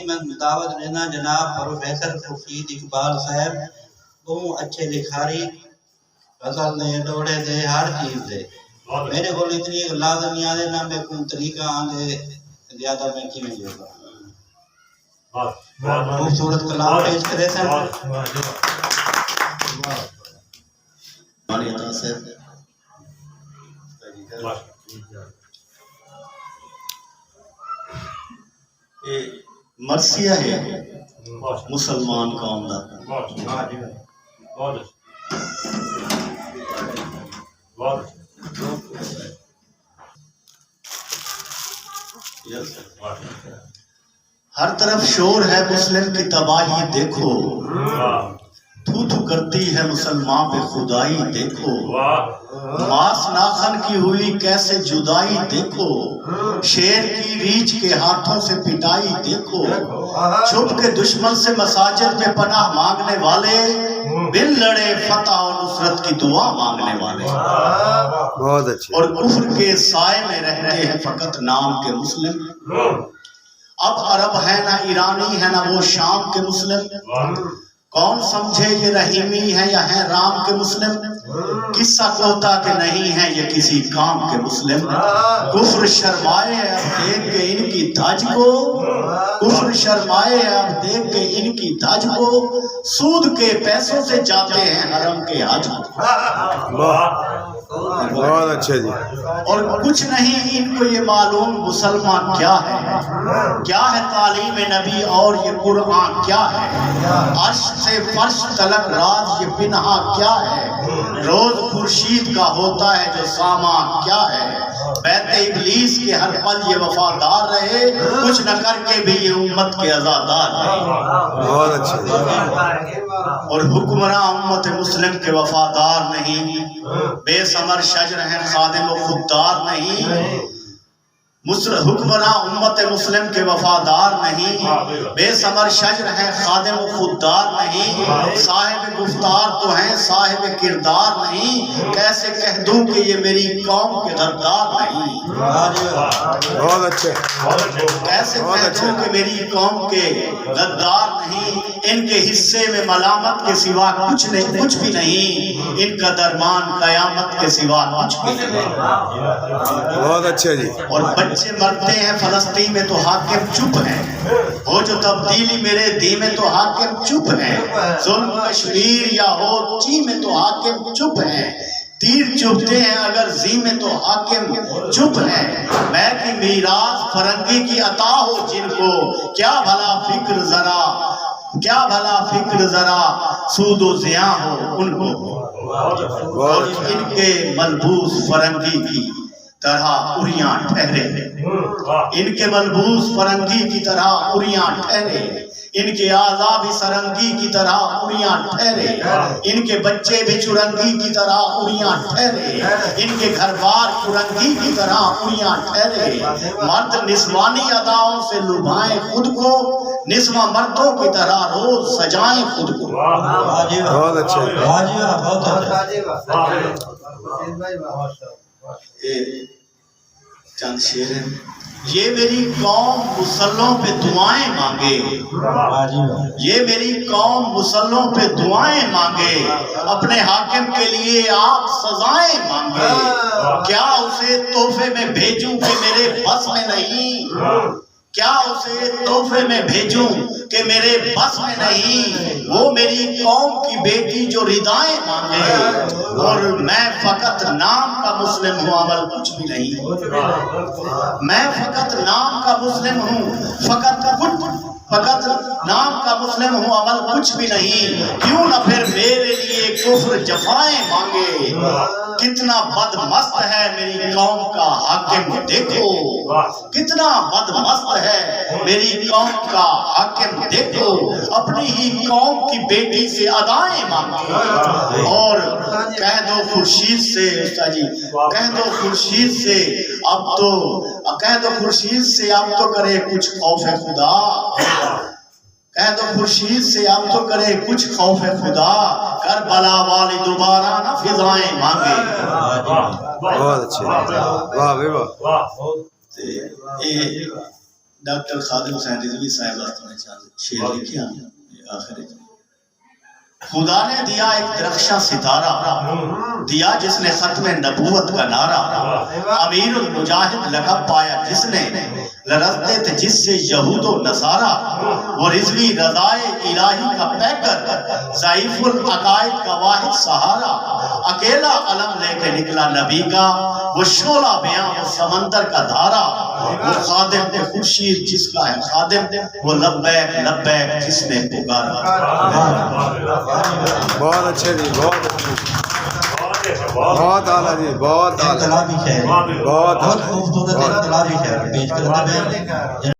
میں دعوت دینا جناب پروفیسر خورشید اقبال صاحب بہت اچھے لکھاری غزل دے ڈوڑے دے ہر چیز دے میرے کو اتنی ایک لازمی آدھے نہ میں کون طریقہ آدھے زیادہ میں کی میں جوگا خوبصورت کلام پیش کرے تھے مرثیہ ہے مسلمان قوم دا ہر طرف شور ہے مسلم کی تباہی دیکھو تھو تھو کرتی ہے مسلمان پہ خدائی دیکھو ماس ناخن کی ہوئی کیسے جدائی دیکھو شیر کی ریچھ کے ہاتھوں سے پٹائی دیکھو چھپ کے دشمن سے مساجد میں پناہ مانگنے والے بن لڑے فتح و نصرت کی دعا مانگنے والے بہت اچھے اور کفر کے سائے میں رہتے ہیں فقط نام کے مسلم اب عرب ہے نہ ایرانی ہے نہ وہ شام کے مسلم کون سمجھے یہ رحیمی ہے یا ہے رام کے مسلم قصہ کوتا کہ نہیں ہے یہ کسی کام کے مسلم کفر شرمائے اب دیکھ کے ان کی دھج کو کفر شرمائے اب دیکھ کے ان کی دھج کو سود کے پیسوں سے جاتے ہیں حرم کے حج کو بہت اچھے جی اور کچھ نہیں ان کو یہ معلوم مسلمان کیا ہے تعلیم نبی اور یہ قرآن کیا ہے عرش سے فرش تلک راز یہ پنہا کیا ہے روز خورشید کا ہوتا ہے جو سامان کیا ہے بیت ابلیس کے ہر پل یہ وفادار رہے کچھ نہ کر کے بھی یہ امت کے عزادار رہے بہت اچھے اور حکمراں امت مسلم کے وفادار نہیں بے ثمر شجر ہیں خادم و خوددار نہیں حکمراں امت مسلم کے وفادار نہیں بے ثمر شجر ہیں خادم و خوددار نہیں صاحب گفتار تو ہیں صاحب کردار نہیں کیسے کہہ دوں کہ یہ میری قوم کے غدار نہیں بہت اچھے کیسے کہہ دوں کہ میری قوم کے غدار نہیں ان کے حصے میں ملامت کے سوا کچھ بھی نہیں ان کا درمان قیامت کے سوا کچھ بھی نہیں بہت اچھے جی اور بچے مرتے ہیں فلسطین میں تو حاکم چپ ہیں ہو جو تبدیلی میرے دی میں تو حاکم چپ ہیں ظلم کشمیر یا ہو چی میں تو حاکم چپ ہیں تیر چبھتے ہیں اگر زی میں تو حاکم چپ ہیں میں کی میراث فرنگی کی عطا ہو جن کو کیا بھلا فکر ذرا سود و زیاں ہو ان کو اور ان کے ملبوس فرنگی کی طرح اریاں ٹھہرے ان کے ملبوس فرنگی کی طرح اریاں ٹھہرے ان کے اعضاء بھی سرنگی کی طرح اریاں ٹھہرے ان کے بچے بھی چرنگی کی طرح اریاں ٹھہرے ان کے گھر بار چرنگی کی طرح اریاں ٹھہرے مرد نسوانی اداؤں سے لبھائیں خود کو نسواں مردوں کی طرح روز سجائیں خود کو بہت اچھے چند شعر ہیں یہ میری قوم مسلوں پہ دعائیں مانگے یہ میری قوم مسلوں پہ دعائیں مانگے اپنے حاکم کے لیے آپ سزائیں مانگے کیا اسے تحفے میں بھیجوں کہ میرے بس میں نہیں کیا اسے تحفے میں بھیجوں کہ میرے بس میں نہیں وہ میری قوم کی بیٹی جو ردائیں مانگے اور میں فقط نام کا مسلم ہوں عمل کچھ بھی نہیں میں فقط نام کا مسلم ہوں فقط نام کا مسلم ہوں عمل کچھ بھی نہیں کیوں نہ پھر میرے لیے کفر جفائیں مانگے کتنا بد مست ہے میری قوم کا حاکم دیکھو کتنا بد مست ہے میری قوم کا حاکم دیکھو اپنی ہی قوم کی بیٹی سے ادائیں مانگے اور کہہ دو خورشید سے کہہ دو خورشید سے اب تو کرے کچھ خوف خدا کہہ دو خورشید سے اب تو کرے کچھ خوف خدا کربلا والی دوبارہ نہ فضائیں مانگے بہت اچھے واہ ڈاکٹر خادم حسین رضوی صاحب نے چاند شعر لکھے ہیں آخر خدا نے دیا ایک درخشاں ستارہ دیا جس نے ختم نبوت کا نعرہ امیر المجاہد لقب پایا جس نے لرزتے تھے جس سے یہود و نصارہ وہ رضوی رضائے الہی کا پیکر ضعیف العقائد کا واحد سہارا اکیلا علم لے کے نکلا نبی کا وہ شعلہ بیاں وہ سمندر کا دھارا وہ خادم نے خورشید جس کا ہے خادم وہ لبیک لبیک جس نے پکارا بہت اچھے جی بہت اچھے بہت اعلیٰ جی بہت اعلیٰ انقلابی شہر بہت بہت خوبصورت انقلابی شہر پیش کرتا ہے